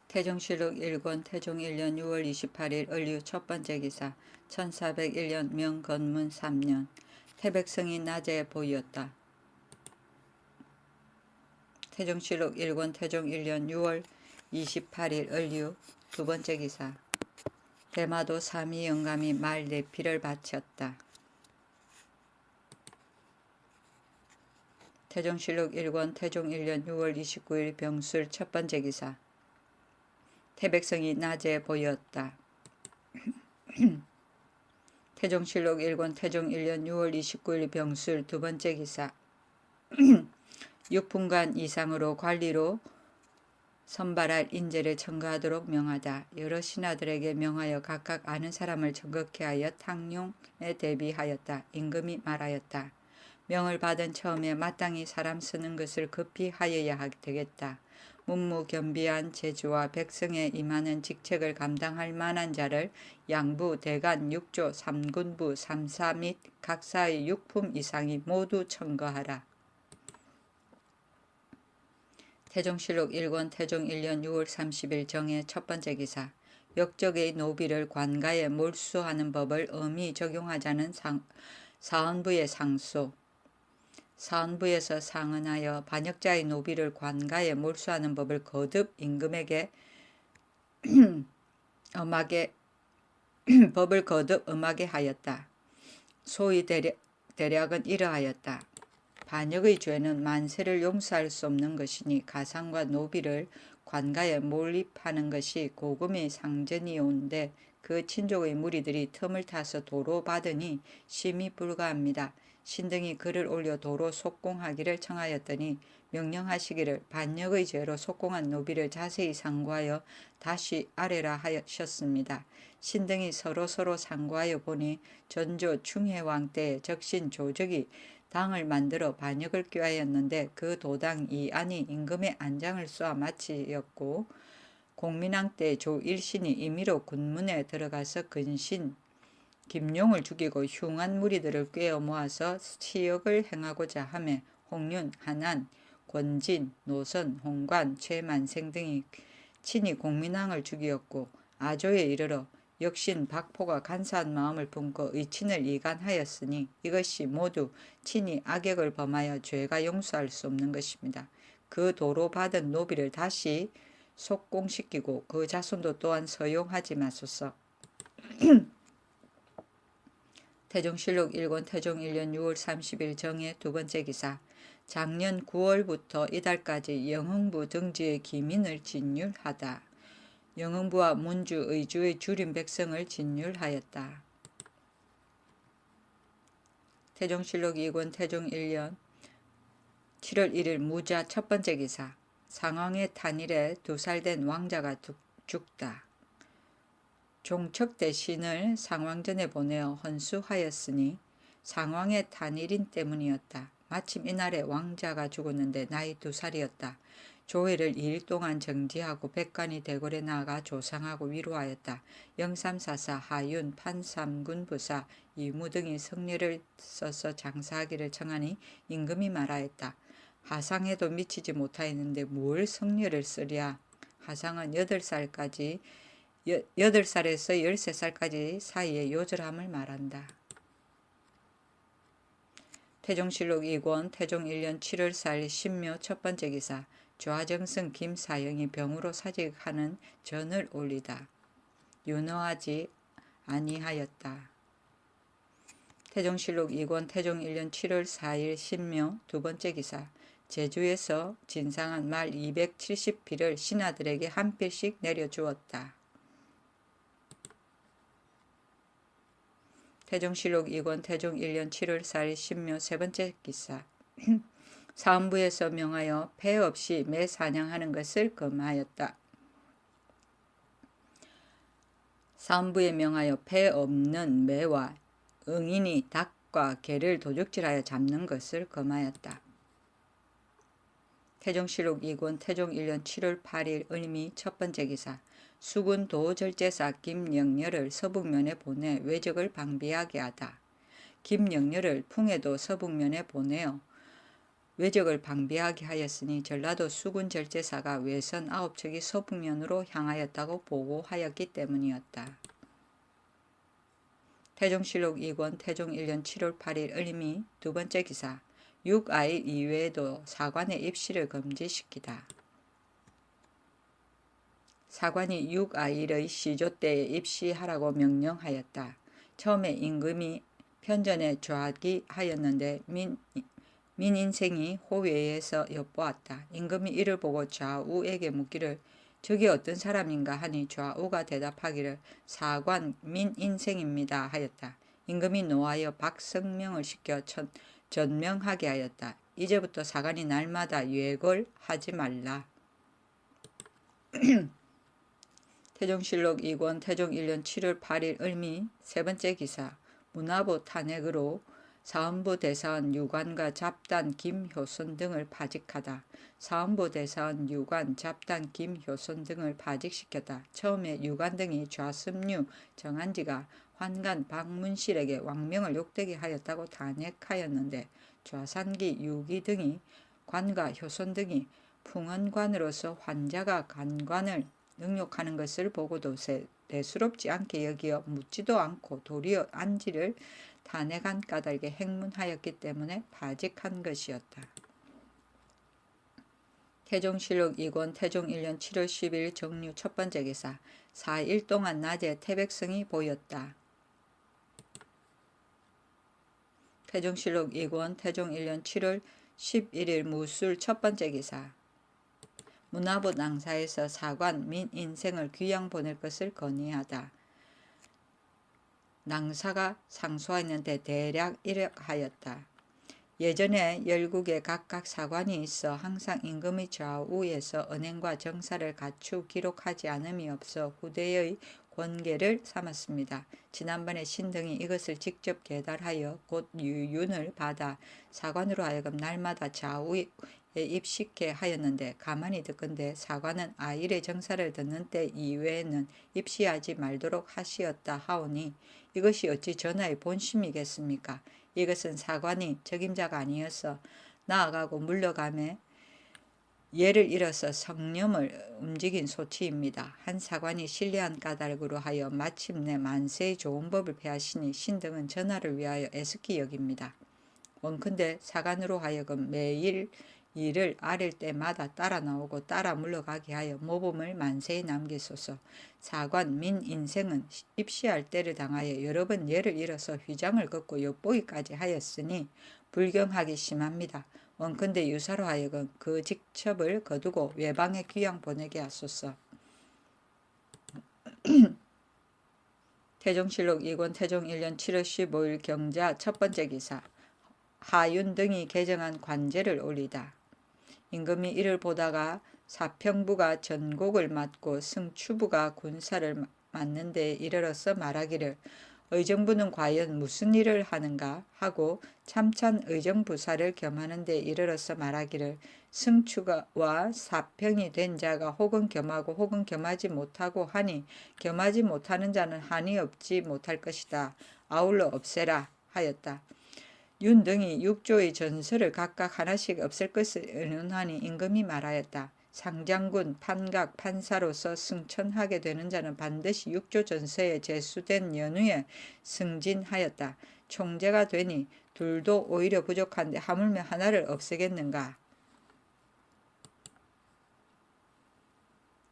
태종실록 1권 태종 1년 6월 28일 을류 첫번째 기사 1401년 명건문 3년 태백성이 낮에 보이었다. 태종실록 1권 태종 1년 6월 28일 을류 두번째 기사 대마도 삼위 영감이 말 내피를 바쳤다. 태종실록 1권 태종 1년 6월 29일 병술 첫번째 기사 태백성이 낮에 보였다. 태종실록 1권 태종 1년 6월 29일 병술 두번째 기사 6분간 이상으로 관리로 선발할 인재를 청구하도록 명하다. 여러 신하들에게 명하여 각각 아는 사람을 전극케 하여 탕용에 대비하였다. 임금이 말하였다. 명을 받은 처음에 마땅히 사람 쓰는 것을 급히 하여야 되겠다. 문무겸비한 제주와 백성에 임하는 직책을 감당할 만한 자를 양부, 대간, 육조, 삼군부, 삼사 및 각사의 6품 이상이 모두 청거하라. 태종실록 1권 태종 1년 6월 30일 정의 첫번째 기사 역적의 노비를 관가에 몰수하는 법을 엄히 적용하자는 사헌부의 상소. 사헌부에서 상언하여 반역자의 노비를 관가에 몰수하는 법을 거듭 임금에게 법을 거듭 엄하게 하였다. 소위 대략은 이러하였다. 반역의 죄는 만세를 용서할 수 없는 것이니 가상과 노비를 관가에 몰입하는 것이 고금의 상전이온데 그 친족의 무리들이 틈을 타서 도로 받으니 심히 불가합니다. 신등이 글을 올려 도로 속공하기를 청하였더니 명령하시기를 반역의 죄로 속공한 노비를 자세히 상고하여 다시 아래라 하셨습니다. 신등이 서로 상고하여 보니 전조 충혜왕 때에 적신 조적이 당을 만들어 반역을 꾀하였는데 그 도당 이안이 임금의 안장을 쏘아 마치었고 공민왕 때 조 일신이 임의로 군문에 들어가서 근신 김용을 죽이고 흉한 무리들을 꿰어 모아서 치역을 행하고자 하매 홍윤, 한안, 권진, 노선, 홍관, 최만생 등이 친히 공민왕을 죽이었고 아조에 이르러 역신 박포가 간사한 마음을 품고 의친을 이간하였으니 이것이 모두 친히 악역을 범하여 죄가 용서할 수 없는 것입니다. 그 도로 받은 노비를 다시 속공시키고 그 자손도 또한 서용하지 마소서. 태종실록 1권 태종 1년 6월 30일 정의 두번째 기사 작년 9월부터 이달까지 영흥부 등지의 기민을 진율하다. 영흥부와 문주, 의주의 줄임 백성을 진율하였다. 태종실록 2권 태종 1년 7월 1일 무자 첫번째 기사 상왕의 탄일에 2살 된 왕자가 죽다. 종척 대신을 상왕전에 보내어 헌수하였으니 상왕의 탄일인 때문이었다. 마침 이날에 왕자가 죽었는데 나이 2살이었다. 조회를 2일 동안 정지하고 백관이 대궐에 나아가 조상하고 위로하였다. 영삼사사, 하윤, 판삼군 부사, 이무 등이 성례를 써서 장사하기를 청하니 임금이 말하였다. 하상에도 미치지 못하였는데 뭘 성례를 쓰랴. 하상은 8살에서 13살까지 사이에 요절함을 말한다. 태종실록 2권 태종 1년 7월 4일 신묘 첫번째 기사 좌정승 김사영이 병으로 사직하는 전을 올리다. 윤허하지 아니하였다. 태종실록 2권 태종 1년 7월 4일 신묘 두번째 기사 제주에서 진상한 말 270필을 신하들에게 한 필씩 내려주었다. 태종실록 2권 태종 1년 7월 4일 신묘 세번째 기사 사헌부에서 명하여 폐 없이 매 사냥하는 것을 금하였다. 사헌부에 명하여 폐 없는 매와 응인이 닭과 개를 도둑질하여 잡는 것을 금하였다. 태종실록 2권 태종 1년 7월 8일 을미 첫번째 기사 수군 도절제사 김영렬을 서북면에 보내 외적을 방비하게 하다. 김영렬을 풍해도 서북면에 보내어 외적을 방비하게 하였으니 전라도 수군 절제사가 외선 9척이 서북면으로 향하였다고 보고하였기 때문이었다. 태종실록 2권 태종 1년 7월 8일 을미 두 번째 기사 6아일 이외에도 사관의 입시를 금지시키다. 사관이 6아일의 시조 때에 입시하라고 명령하였다. 처음에 임금이 편전에 좌기하였는데 민인생이 호외에서 엿보았다. 임금이 이를 보고 좌우에게 묻기를 저기 어떤 사람인가 하니 좌우가 대답하기를 사관 민인생입니다 하였다. 임금이 노하여 박성명을 시켜 전명하게 하였다. 이제부터 사관이 날마다 예걸 하지 말라. 태종실록 2권 태종 1년 7월 8일 을미 세 번째 기사 문화부 탄핵으로 사헌부 대사원 유관과 잡단 김효손 등을 파직하다. 사헌부 대사원 유관, 잡단 김효손 등을 파직시켰다. 처음에 유관 등이 좌습류 정한지가 환관 박문실에게 왕명을 욕되게 하였다고 탄핵하였는데 좌산기 유기 등이 관과 효손 등이 풍언관으로서 환자가 간관을 능욕하는 것을 보고도 대수롭지 않게 여기어 묻지도 않고 도리어 안지를 탄핵한 까닭에 행문하였기 때문에 파직한 것이었다. 태종실록 2권 태종 1년 7월 10일 정류 첫 번째 기사 4일 동안 낮에 태백성이 보였다. 태종실록 2권 태종 1년 7월 11일 무술 첫 번째 기사 문화부 낭사에서 사관 민인생을 귀양 보낼 것을 건의하다. 낭사가 상소하였는데 대략 이렇하였다. 예전에 열국에 각각 사관이 있어 항상 임금의 좌우에서 언행과 정사를 갖추 기록하지 않음이 없어 후대의 권계를 삼았습니다. 지난번에 신등이 이것을 직접 계달하여 곧 유윤을 받아 사관으로 하여금 날마다 좌우에 입식해 하였는데 가만히 듣건대 사관은 아일의 정사를 듣는 때 이외에는 입시하지 말도록 하시었다 하오니 이것이 어찌 전하의 본심이겠습니까? 이것은 사관이 적임자가 아니어서 나아가고 물러가매 예를 잃어서 성념을 움직인 소치입니다. 한 사관이 신뢰한 까닭으로 하여 마침내 만세의 좋은 법을 폐하시니 신등은 전하를 위하여 애석히 여깁니다. 원컨대 사관으로 하여금 매일 일을 아릴 때마다 따라 나오고 따라 물러가게 하여 모범을 만세에 남기소서. 사관 민인생은 입시할 때를 당하여 여러 번 예를 잃어서 휘장을 걷고 엿보기까지 하였으니 불경하기 심합니다. 원컨대 유사로 하여금 그 직첩을 거두고 외방에 귀양 보내게 하소서. 태종실록 2권 태종 1년 7월 15일 경자 첫 번째 기사 하윤 등이 개정한 관제를 올리다. 임금이 이를 보다가 사평부가 전곡을 맡고 승추부가 군사를 맡는 데 이르러서 말하기를 의정부는 과연 무슨 일을 하는가 하고 참찬 의정부사를 겸하는 데 이르러서 말하기를 승추와 사평이 된 자가 혹은 겸하고 혹은 겸하지 못하고 하니 겸하지 못하는 자는 한이 없지 못할 것이다. 아울러 없애라 하였다. 윤 등이 6조의 전서를 각각 하나씩 없앨 것을 의논하니 임금이 말하였다. 상장군 판각 판사로서 승천하게 되는 자는 반드시 6조 전서에 제수된 연후에 승진하였다. 총재가 되니 둘도 오히려 부족한데 하물며 하나를 없애겠는가.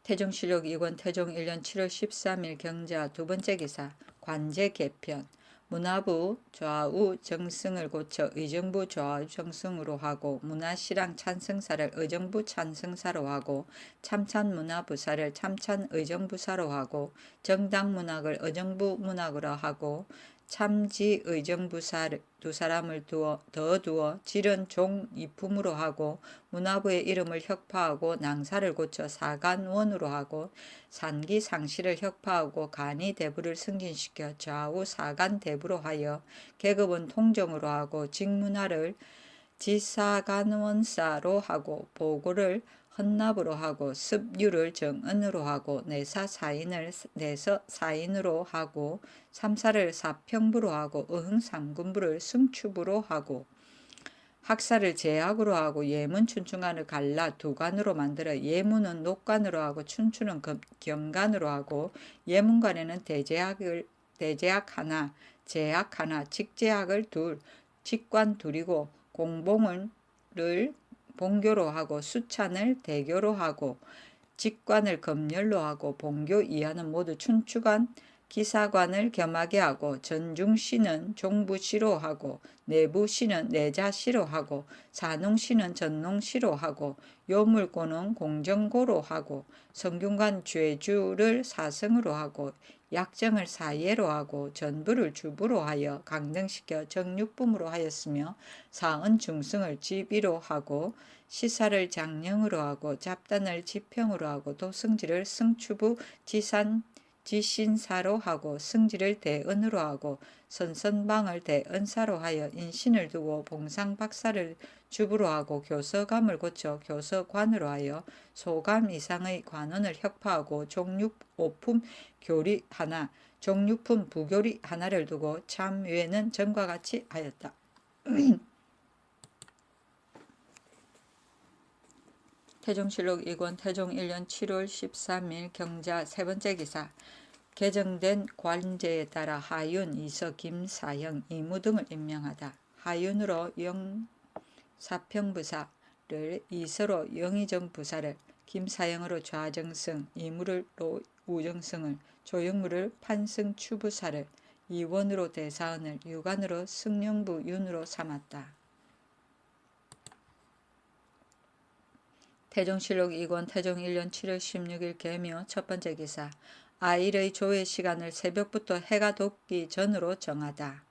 태종실록 2권 태종 1년 7월 13일 경자 두 번째 기사 관제 개편 문화부 좌우 정승을 고쳐 의정부 좌우 정승으로 하고 문화시랑 찬성사를 의정부 찬성사로 하고 참찬 문화부사를 참찬 의정부사로 하고 정당 문학을 의정부 문학으로 하고 참지 의정부사 두 사람을 더 두어 질은 종 이품으로 하고 문화부의 이름을 혁파하고 낭사를 고쳐 사간원으로 하고 산기 상시를 혁파하고 간이 대부를 승진시켜 좌우 사간 대부로 하여 계급은 통정으로 하고 직문화를 지사간원사로 하고 보고를 헌납으로 하고 습유를 정은으로 하고 내사 사인을 내서 사인으로 하고 삼사를 사평부로 하고 의흥 삼군부를 승추부로 하고 학사를 제약으로 하고 예문 춘추관을 갈라 두 관으로 만들어 예문은 녹관으로 하고 춘추는 겸관으로 하고 예문관에는 대제약 하나, 제약 하나, 직제약을 둘, 직관 둘이고 공봉을 본교로 하고 수찬을 대교로 하고 직관을 검열로 하고 본교 이하는 모두 춘추관 기사관을 겸하게 하고 전중시는 종부시로 하고 내부시는 내자시로 하고 산웅시는 전농시로 하고 요물고는 공정고로 하고 성균관 죄주를 사성으로 하고 약정을 사예로 하고 전부를 주부로 하여 강등시켜 정육품으로 하였으며 사은 중승을 지비로 하고 시사를 장령으로 하고 잡단을 지평으로 하고 도승지를 승추부 지신사로 하고 승지를 대은으로 하고 선선방을 대은사로 하여 인신을 두고 봉상박사를 주부로 하고 교서감을 고쳐 교서관으로 하여 소감 이상의 관원을 혁파하고 종육 오품 교리 하나 종육품 부교리 하나를 두고 참외는 전과 같이 하였다. 태종실록 2권 태종 1년 7월 13일 경자 세 번째 기사. 개정된 관제에 따라 하윤, 이서, 김사형, 이무 등을 임명하다. 하윤으로 영사평부사를, 이서로 영의정부사를, 김사형으로 좌정승, 이무로 우정승을, 조영무를 판승추부사를, 이원으로 대사원을, 유관으로 승령부 윤으로 삼았다. 태종실록 2권 태종 1년 7월 16일 개묘 첫 번째 기사. 아일의 조회 시간을 새벽부터 해가 돋기 전으로 정하다.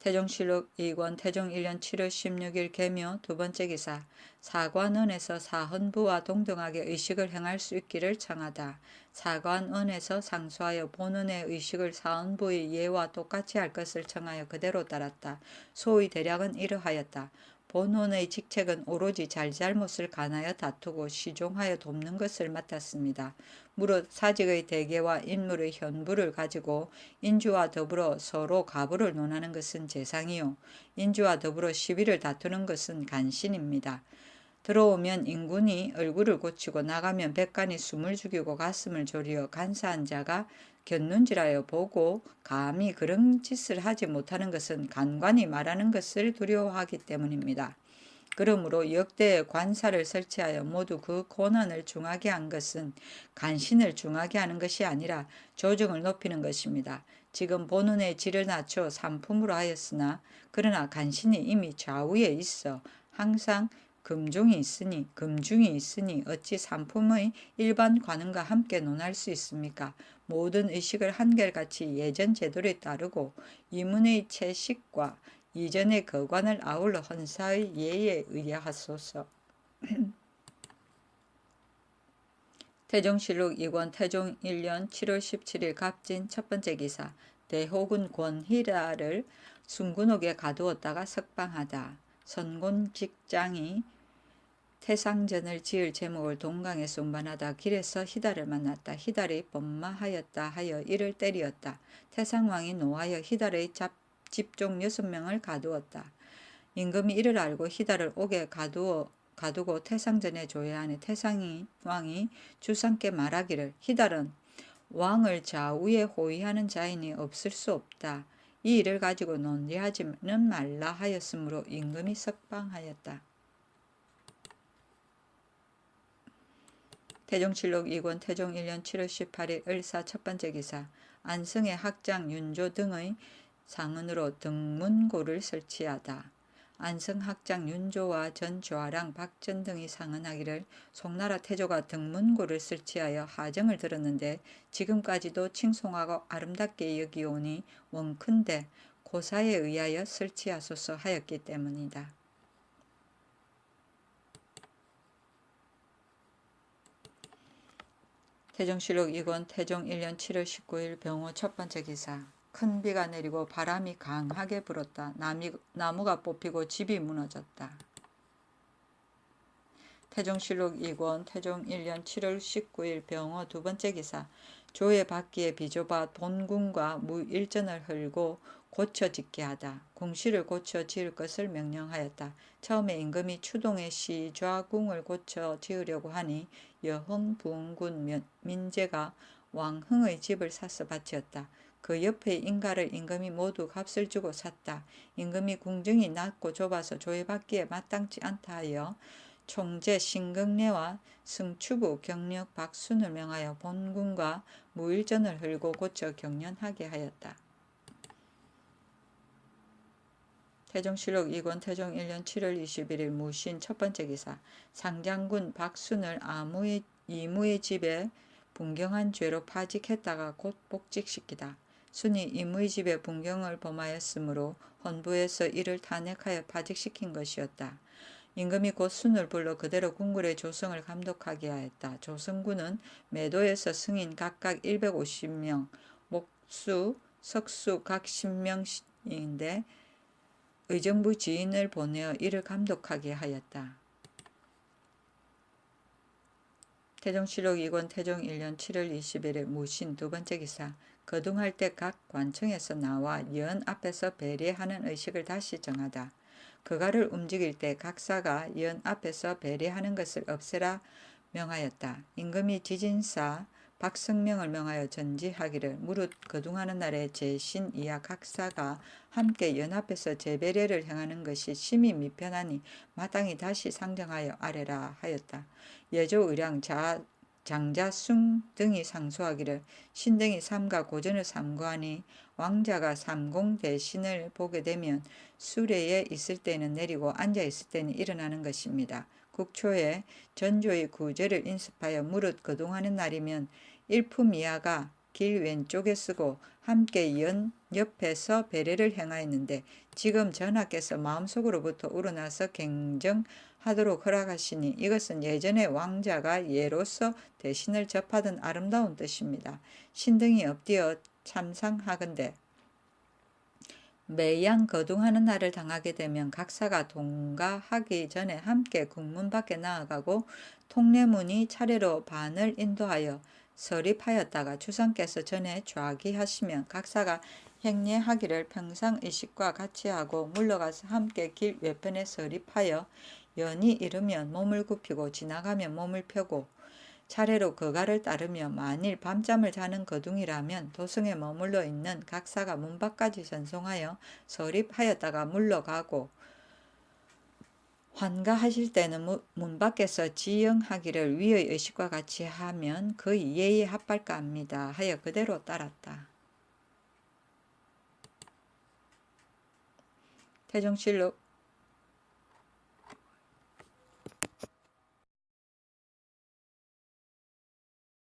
태종실록 2권 태종 1년 7월 16일 개묘 두 번째 기사. 사관원에서 사헌부와 동등하게 의식을 행할 수 있기를 청하다. 사관원에서 상소하여 본원의 의식을 사헌부의 예와 똑같이 할 것을 청하여 그대로 따랐다. 소의 대략은 이러하였다. 본원의 직책은 오로지 잘잘못을 간하여 다투고 시종하여 돕는 것을 맡았습니다. 무릇 사직의 대계와 인물의 현부를 가지고 인주와 더불어 서로 가부를 논하는 것은 재상이요 인주와 더불어 시비를 다투는 것은 간신입니다. 들어오면 인군이 얼굴을 고치고 나가면 백관이 숨을 죽이고 가슴을 졸이어 간사한 자가 곁눈질하여 보고 감히 그런 짓을 하지 못하는 것은 간관이 말하는 것을 두려워하기 때문입니다. 그러므로 역대의 관사를 설치하여 모두 그 권한을 중하게 한 것은 간신을 중하게 하는 것이 아니라 조정을 높이는 것입니다. 지금 본원의 질을 낮춰 삼품으로 하였으나 그러나 간신이 이미 좌우에 있어 항상 금중이 있으니 어찌 삼품의 일반 관원과 함께 논할 수 있습니까? 모든 의식을 한결같이 예전 제도를 따르고 이문의 채식과 이전의 거관을 아울러 헌사의 예에 의하소서. 태종실록 2권 태종 1년 7월 17일 갑진 첫 번째 기사. 대호군 권희라를 순군옥에 가두었다가 석방하다. 선곤 직장이 태상전을 지을 제목을 동강에서 운반하다 길에서 희달을 만났다. 희달이 범마하였다 하여 이를 때리었다. 태상왕이 노하여 희달의 집종 6명을 가두었다. 임금이 이를 알고 희달을 옥에 가두고 태상전에 조회하니 태상왕이 주상께 말하기를 희달은 왕을 좌우에 호위하는 자인이 없을 수 없다. 이 일을 가지고 논리하지는 말라 하였으므로 임금이 석방하였다. 태종실록 2권 태종 1년 7월 18일 을사 첫 번째 기사. 안성의 학장 윤조 등의 상언으로 등문고를 설치하다. 안성 학장 윤조와 전 조아랑 박전 등이 상언하기를 송나라 태조가 등문고를 설치하여 하정을 들었는데 지금까지도 칭송하고 아름답게 여기오니 원컨대 고사에 의하여 설치하소서 하였기 때문이다. 태종실록 2권 태종 1년 7월 19일 병호 첫 번째 기사. 큰 비가 내리고 바람이 강하게 불었다. 나무가 뽑히고 집이 무너졌다. 태종실록 2권 태종 1년 7월 19일 병호 두 번째 기사. 조의 받기에 비좁아 본궁과 무일전을 헐고 고쳐 짓게 하다. 궁시를 고쳐 지을 것을 명령하였다. 처음에 임금이 추동의 시좌궁을 고쳐 지으려고 하니 여흥 부흥군 민재가 왕흥의 집을 사서 바치었다. 그 옆의 인가를 임금이 모두 값을 주고 샀다. 임금이 궁정이 낮고 좁아서 조회받기에 마땅치 않다 하여 총재 신경래와 승추부 경력 박순을 명하여 본군과 무일전을 헐고 고쳐 경련하게 하였다. 태종실록 2권 태종 1년 7월 21일 무신 첫 번째 기사. 상장군 박순을 이무의 집에 분경한 죄로 파직했다가 곧 복직시키다. 순이 이무의 집에 분경을 범하였으므로 헌부에서 이를 탄핵하여 파직시킨 것이었다. 임금이 곧 순을 불러 그대로 궁궐의 조성을 감독하게 하였다. 조성군은 매도에서 승인 각각 150명, 목수, 석수 각 10명인데 의정부 지인을 보내어 이를 감독하게 하였다. 태종실록 2권 태종 1년 7월 21일 무신 두 번째 기사. 거둥할 때 각 관청에서 나와 연 앞에서 배례하는 의식을 다시 정하다. 그가를 움직일 때 각사가 연 앞에서 배례하는 것을 없애라 명하였다. 임금이 지진사 박성명을 명하여 전지하기를 무릇 거둥하는 날에 제신 이하 각사가 함께 연 앞에서 제배례를 행하는 것이 심히 미편하니 마땅히 다시 상정하여 아래라 하였다. 예조 의량 장자숭 등이 상소하기를 신등이 삼가 고전을 삼고하니 왕자가 삼공 대신을 보게 되면 수레에 있을 때는 내리고 앉아 있을 때는 일어나는 것입니다. 국초에 전조의 구제를 인습하여 무릇 거동하는 날이면 일품 이하가 길 왼쪽에 쓰고 함께 연 옆에서 배례를 행하였는데 지금 전하께서 마음속으로부터 우러나서 갱정하도록 허락하시니 이것은 예전에 왕자가 예로서 대신을 접하던 아름다운 뜻입니다. 신등이 엎드려 참상하건대 매양 거둥하는 날을 당하게 되면 각사가 동가하기 전에 함께 국문 밖에 나아가고 통례문이 차례로 반을 인도하여 설립하였다가 주상께서 전에 좌기하시면 각사가 행례하기를 평상의식과 같이 하고 물러가서 함께 길 외편에 설립하여 연이 이르면 몸을 굽히고 지나가면 몸을 펴고 차례로 그가를 따르며 만일 밤잠을 자는 거둥이라면 도성에 머물러 있는 각사가 문 밖까지 전송하여 설립하였다가 물러가고 환가하실 때는 문 밖에서 지영하기를 위의 의식과 같이 하면 그 예에 합할까 합니다 하여 그대로 따랐다. 태종실록